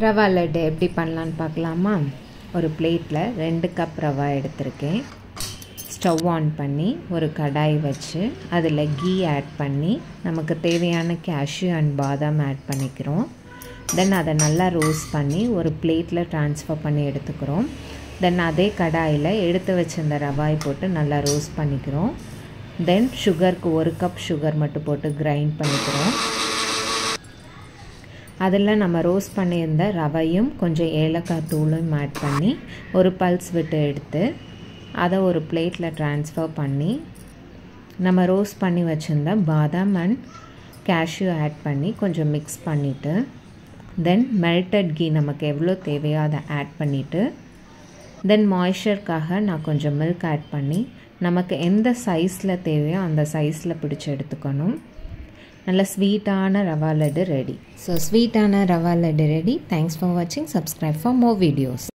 ரவா லட்டு எப்படி பண்ணலான்னு பார்க்கலாமா? ஒரு பிளேட்டில் 2 கப் ரவா எடுத்திருக்கேன். ஸ்டவ் ஆன் பண்ணி ஒரு கடாய் வச்சு அதில் கீ ஆட் பண்ணி நமக்கு தேவையான கேஷ்யூ அண்ட் பாதாம் ஆட் பண்ணிக்கிறோம். தென் அதை நல்லா ரோஸ்ட் பண்ணி ஒரு பிளேட்டில் ட்ரான்ஸ்ஃபர் பண்ணி எடுத்துக்கிறோம். தென் அதே கடாயில் எடுத்து வச்சிருந்த ரவாய் போட்டு நல்லா ரோஸ்ட் பண்ணிக்கிறோம். தென் சுகருக்கு 1 கப் சுகர் மட்டும் போட்டு கிரைண்ட் பண்ணிக்கிறோம். அதில் நம்ம ரோஸ்ட் பண்ணியிருந்த ரவையும் கொஞ்சம் ஏலக்காய் தூளும் ஆட் பண்ணி ஒரு பல்ஸ் விட்டு எடுத்து அதை ஒரு பிளேட்டில் ட்ரான்ஸ்ஃபர் பண்ணி நம்ம ரோஸ்ட் பண்ணி வச்சுருந்த பாதாம் அண்ட் கேஷ்யூ ஆட் பண்ணி கொஞ்சம் மிக்ஸ் பண்ணிவிட்டு தென் மெல்டட் கீ நமக்கு எவ்வளோ தேவையோ அதை ஆட் பண்ணிவிட்டு தென் மாய்ஸ்சருக்காக நான் கொஞ்சம் மில்க் ஆட் பண்ணி நமக்கு எந்த சைஸில் தேவையோ அந்த சைஸில் பிடிச்சி எடுத்துக்கணும். நல்ல ஸ்வீட்டான ரவா லட்டு ரெடி. ஸோ ஸ்வீட்டான rava laddu ready. Thanks for வாட்சிங். Subscribe for more videos.